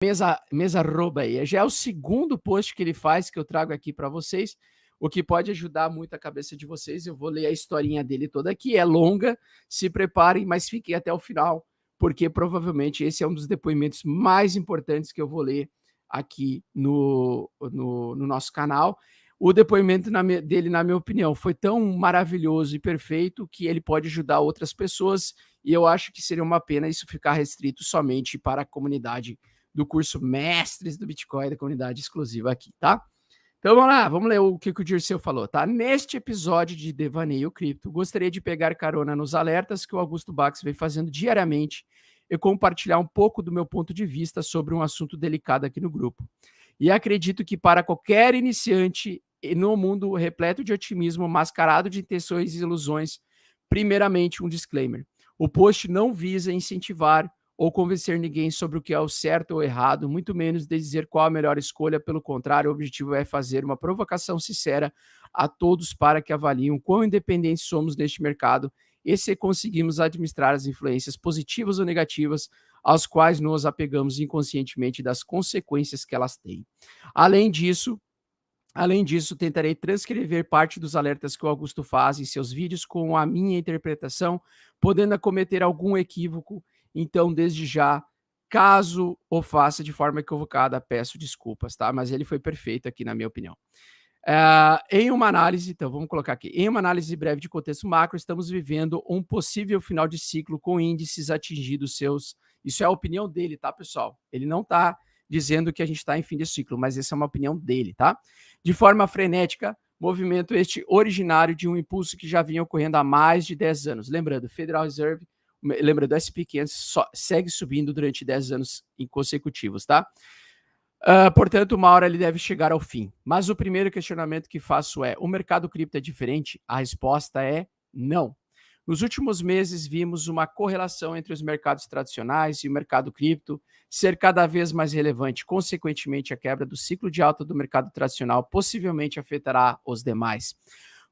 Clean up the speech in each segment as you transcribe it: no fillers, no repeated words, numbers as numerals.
Mesa arroba aí. Já é o segundo post que ele faz, que eu trago aqui para vocês, o que pode ajudar muito a cabeça de vocês. Eu vou ler a historinha dele toda aqui, é longa, se preparem, mas fiquem até o final, porque provavelmente esse é um dos depoimentos mais importantes que eu vou ler aqui no nosso canal. O depoimento dele, na minha opinião, foi tão maravilhoso e perfeito que ele pode ajudar outras pessoas, e eu acho que seria uma pena isso ficar restrito somente para a comunidade do curso Mestres do Bitcoin, da comunidade exclusiva aqui, tá? Então vamos lá, vamos ler o que o Dirceu falou, tá? Neste episódio de Devaneio Cripto, gostaria de pegar carona nos alertas que o Augusto Bax vem fazendo diariamente e compartilhar um pouco do meu ponto de vista sobre um assunto delicado aqui no grupo. E acredito que para qualquer iniciante no mundo repleto de otimismo, mascarado de intenções e ilusões, primeiramente um disclaimer. O post não visa incentivar ou convencer ninguém sobre o que é o certo ou errado, muito menos dizer qual a melhor escolha. Pelo contrário, o objetivo é fazer uma provocação sincera a todos para que avaliem o quão independentes somos neste mercado e se conseguimos administrar as influências positivas ou negativas aos quais nos apegamos inconscientemente das consequências que elas têm. Além disso, tentarei transcrever parte dos alertas que o Augusto faz em seus vídeos com a minha interpretação, podendo cometer algum equívoco. Então, desde já, caso o faça de forma equivocada, peço desculpas, tá? Mas ele foi perfeito aqui, na minha opinião. Em uma análise, então vamos colocar aqui, em uma análise breve de contexto macro, estamos vivendo um possível final de ciclo com índices atingidos seus. Isso é a opinião dele, tá, pessoal? Ele não está dizendo que a gente está em fim de ciclo, mas essa é uma opinião dele, tá? De forma frenética, movimento este originário de um impulso que já vinha ocorrendo há mais de 10 anos. Lembrando, Federal Reserve, lembrando, o SP 500 segue subindo durante 10 anos consecutivos, tá? Portanto, uma hora ele deve chegar ao fim. Mas o primeiro questionamento que faço é: o mercado cripto é diferente? A resposta é não. Nos últimos meses, vimos uma correlação entre os mercados tradicionais e o mercado cripto ser cada vez mais relevante. Consequentemente, a quebra do ciclo de alta do mercado tradicional possivelmente afetará os demais.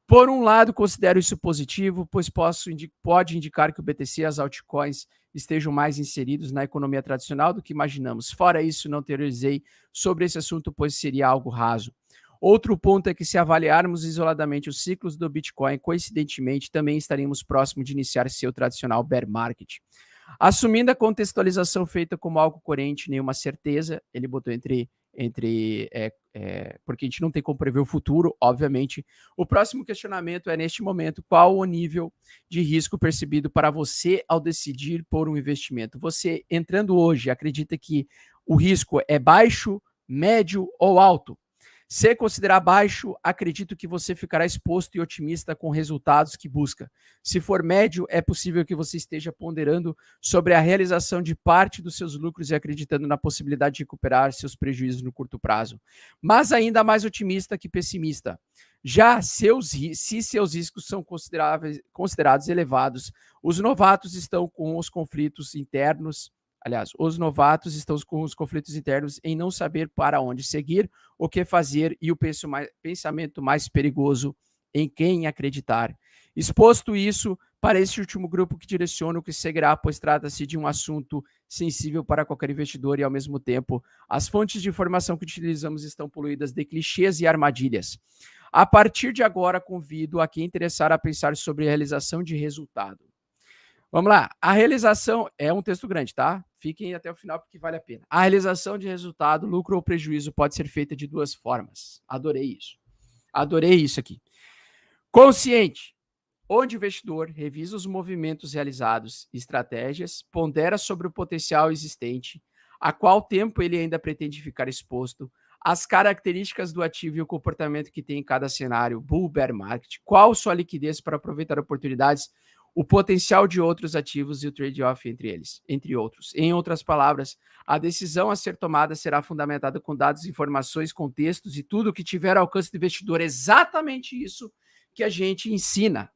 Por um lado, considero isso positivo, pois pode indicar que o BTC e as altcoins estejam mais inseridos na economia tradicional do que imaginamos. Fora isso, não teorizei sobre esse assunto, pois seria algo raso. Outro ponto é que, se avaliarmos isoladamente os ciclos do Bitcoin, coincidentemente, também estaríamos próximos de iniciar seu tradicional bear market. Assumindo a contextualização feita como algo coerente, nenhuma certeza, ele botou porque a gente não tem como prever o futuro, obviamente. O próximo questionamento é, neste momento, qual o nível de risco percebido para você ao decidir por um investimento? Você, entrando hoje, acredita que o risco é baixo, médio ou alto? Se considerar baixo, acredito que você ficará exposto e otimista com resultados que busca. Se for médio, é possível que você esteja ponderando sobre a realização de parte dos seus lucros e acreditando na possibilidade de recuperar seus prejuízos no curto prazo. Mas ainda mais otimista que pessimista. Já se seus riscos são considerados elevados, os novatos estão com os conflitos internos. Aliás, os novatos estão com os conflitos internos em não saber para onde seguir, o que fazer e o pensamento mais perigoso em quem acreditar. Exposto isso, para esse último grupo que direciona o que seguirá, pois trata-se de um assunto sensível para qualquer investidor e, ao mesmo tempo, as fontes de informação que utilizamos estão poluídas de clichês e armadilhas. A partir de agora, convido a quem interessar a pensar sobre a realização de resultado. Vamos lá. A realização é um texto grande, tá? Fiquem até o final porque vale a pena. A realização de resultado, lucro ou prejuízo, pode ser feita de duas formas. Adorei isso. Adorei isso aqui. Consciente, onde o investidor revisa os movimentos realizados, estratégias, pondera sobre o potencial existente, a qual tempo ele ainda pretende ficar exposto, as características do ativo e o comportamento que tem em cada cenário, bull, bear market, qual sua liquidez para aproveitar oportunidades, o potencial de outros ativos e o trade-off entre eles, entre outros. Em outras palavras, a decisão a ser tomada será fundamentada com dados, informações, contextos e tudo que tiver ao alcance do investidor. Exatamente isso que a gente ensina.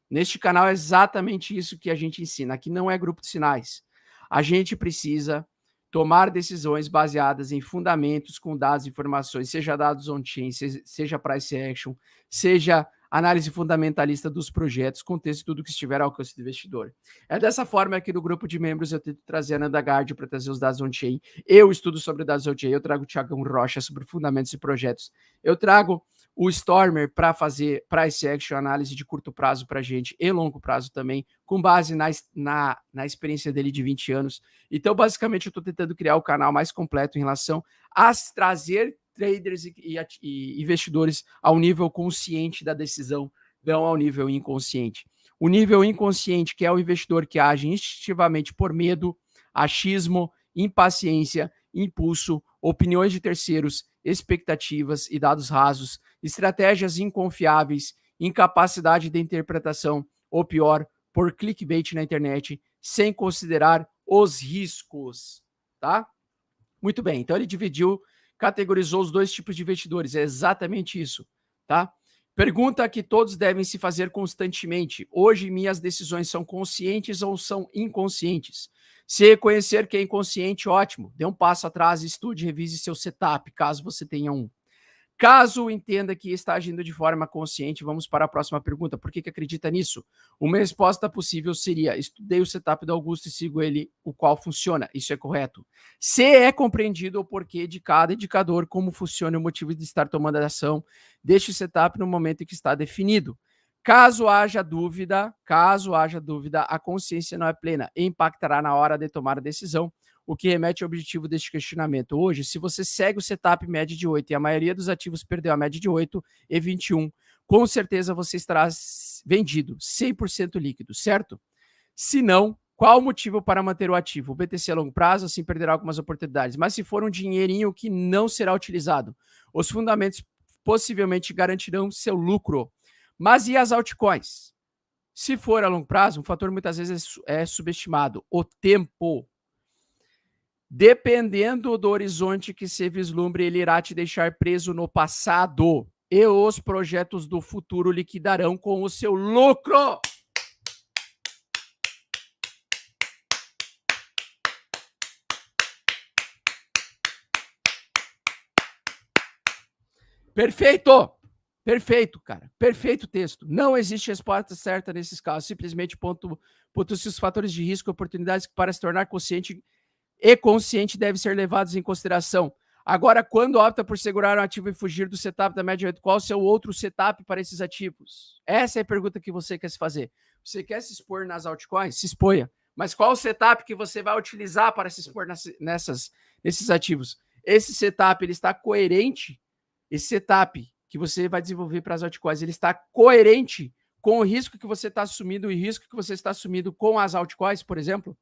Neste canal é exatamente isso que a gente ensina. Aqui não é grupo de sinais. A gente precisa tomar decisões baseadas em fundamentos, com dados e informações, seja dados on-chain, seja price action, seja análise fundamentalista dos projetos, contexto e tudo que estiver ao alcance do investidor. É dessa forma que no grupo de membros eu tento trazer a Nanda Gard para trazer os dados on-chain. Eu estudo sobre dados on-chain, eu trago o Thiagão Rocha sobre fundamentos e projetos. Eu trago o Stormer para fazer price action, análise de curto prazo para a gente e longo prazo também, com base na experiência dele de 20 anos. Então, basicamente, eu estou tentando criar o canal mais completo em relação a trazer traders e investidores ao nível consciente da decisão, não ao nível inconsciente. O nível inconsciente, que é o investidor que age instintivamente por medo, achismo, impaciência, impulso, opiniões de terceiros, expectativas e dados rasos, estratégias inconfiáveis, incapacidade de interpretação, ou pior, por clickbait na internet, sem considerar os riscos, tá? Muito bem, então ele categorizou os dois tipos de investidores, é exatamente isso, tá? Pergunta que todos devem se fazer constantemente. Hoje minhas decisões são conscientes ou são inconscientes? Se reconhecer que é inconsciente, ótimo. Dê um passo atrás, estude, revise seu setup, caso você tenha um. Caso entenda que está agindo de forma consciente, vamos para a próxima pergunta. Por que acredita nisso? Uma resposta possível seria: estudei o setup do Augusto e sigo ele, o qual funciona. Isso é correto. Se é compreendido o porquê de cada indicador, como funciona o motivo de estar tomando a ação, deixe o setup no momento em que está definido. Caso haja dúvida, a consciência não é plena e impactará na hora de tomar a decisão, o que remete ao objetivo deste questionamento. Hoje, se você segue o setup média de 8 e a maioria dos ativos perdeu a média de 8 e 21, com certeza você estará vendido, 100% líquido, certo? Se não, qual o motivo para manter o ativo? O BTC a longo prazo, assim perderá algumas oportunidades. Mas se for um dinheirinho que não será utilizado, os fundamentos possivelmente garantirão seu lucro. Mas e as altcoins? Se for a longo prazo, um fator muitas vezes é subestimado: o tempo. Dependendo do horizonte que se vislumbre, ele irá te deixar preso no passado e os projetos do futuro liquidarão com o seu lucro. Perfeito! Perfeito, cara. Perfeito texto. Não existe resposta certa nesses casos. Simplesmente pontua-se os fatores de risco e oportunidades que, para se tornar consciente e consciente, devem ser levados em consideração. Agora, quando opta por segurar um ativo e fugir do setup da média 8, qual é o seu outro setup para esses ativos? Essa é a pergunta que você quer se fazer. Você quer se expor nas altcoins? Se exponha. Mas qual o setup que você vai utilizar para se expor nesses ativos? Esse setup ele está coerente? Esse setup que você vai desenvolver para as altcoins, ele está coerente com o risco que você está assumindo e o risco que você está assumindo com as altcoins, por exemplo?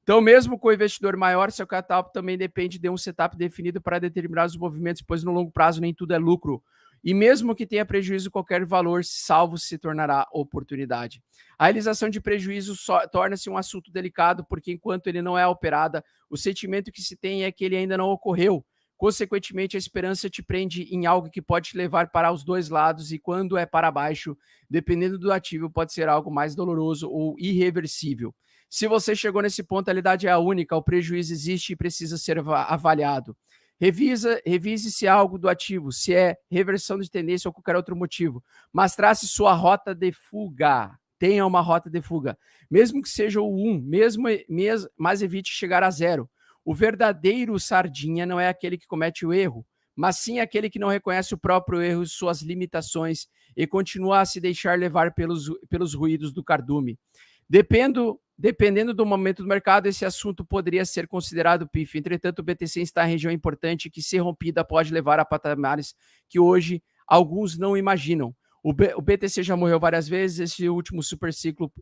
Então, mesmo com o investidor maior, seu capital também depende de um setup definido para determinados movimentos, pois no longo prazo nem tudo é lucro. E mesmo que tenha prejuízo, qualquer valor salvo se tornará oportunidade. A realização de prejuízo torna-se um assunto delicado, porque enquanto ele não é operada, o sentimento que se tem é que ele ainda não ocorreu. Consequentemente, a esperança te prende em algo que pode te levar para os dois lados, e quando é para baixo, dependendo do ativo, pode ser algo mais doloroso ou irreversível. Se você chegou nesse ponto, a realidade é a única, o prejuízo existe e precisa ser avaliado. Revise se é algo do ativo, se é reversão de tendência ou qualquer outro motivo, mas trace sua rota de fuga. Tenha uma rota de fuga, mesmo que seja o 1, mas evite chegar a 0. O verdadeiro sardinha não é aquele que comete o erro, mas sim aquele que não reconhece o próprio erro e suas limitações e continua a se deixar levar pelos ruídos do cardume. Dependendo do momento do mercado, esse assunto poderia ser considerado pífio. Entretanto, o BTC está em região importante que, se rompida, pode levar a patamares que hoje alguns não imaginam. O BTC já morreu várias vezes, esse último superciclo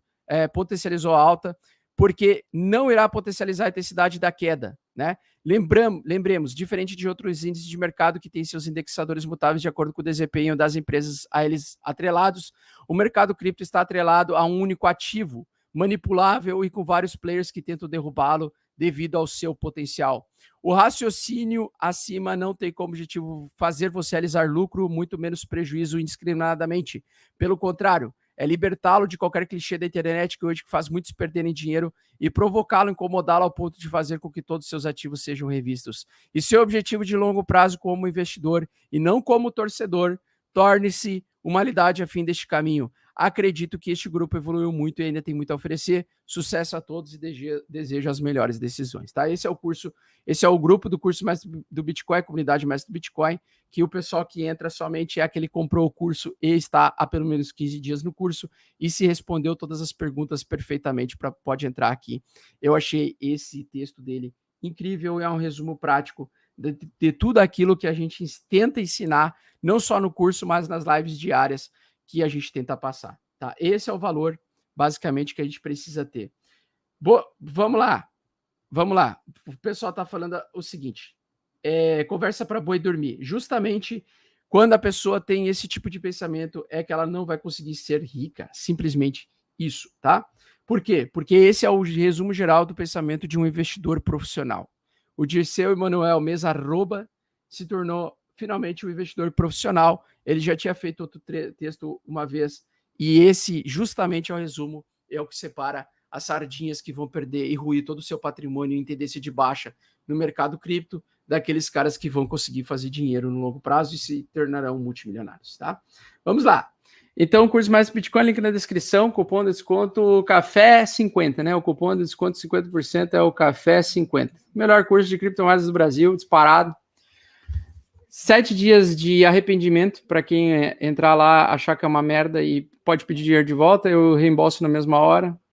potencializou a alta, porque não irá potencializar a intensidade da queda, né? Lembremos, diferente de outros índices de mercado que têm seus indexadores mutáveis de acordo com o desempenho das empresas a eles atrelados, o mercado cripto está atrelado a um único ativo, manipulável e com vários players que tentam derrubá-lo devido ao seu potencial. O raciocínio acima não tem como objetivo fazer você realizar lucro, muito menos prejuízo indiscriminadamente. Pelo contrário, é libertá-lo de qualquer clichê da internet que hoje faz muitos perderem dinheiro e provocá-lo, incomodá-lo ao ponto de fazer com que todos os seus ativos sejam revistos. E seu objetivo de longo prazo como investidor e não como torcedor, torne-se humanidade a fim deste caminho. Acredito que este grupo evoluiu muito e ainda tem muito a oferecer. Sucesso a todos e desejo as melhores decisões, tá? Esse é o curso, esse é o grupo do curso Mestre do Bitcoin, comunidade Mestre do Bitcoin, que o pessoal que entra somente é aquele que comprou o curso e está há pelo menos 15 dias no curso e se respondeu todas as perguntas perfeitamente, pode entrar aqui. Eu achei esse texto dele incrível, é um resumo prático de tudo aquilo que a gente tenta ensinar, não só no curso, mas nas lives diárias que a gente tenta passar, tá? Esse é o valor, basicamente, que a gente precisa ter. Vamos lá. O pessoal tá falando o seguinte, conversa para boi dormir. Justamente quando a pessoa tem esse tipo de pensamento, é que ela não vai conseguir ser rica. Simplesmente isso, tá? Por quê? Porque esse é o resumo geral do pensamento de um investidor profissional. O Dirceu Emanuel Mesa Arroba se tornou finalmente um investidor profissional. Ele já tinha feito outro texto uma vez, e esse justamente é o resumo, é o que separa as sardinhas que vão perder e ruir todo o seu patrimônio em tendência de baixa no mercado cripto, daqueles caras que vão conseguir fazer dinheiro no longo prazo e se tornarão multimilionários, tá? Vamos lá. Então, curso mais Bitcoin, link na descrição, cupom de desconto Café 50, né? O cupom de desconto 50% é o Café 50. Melhor curso de criptomoedas do Brasil, disparado. 7 dias de arrependimento para quem entrar lá, achar que é uma merda e pode pedir dinheiro de volta, eu reembolso na mesma hora.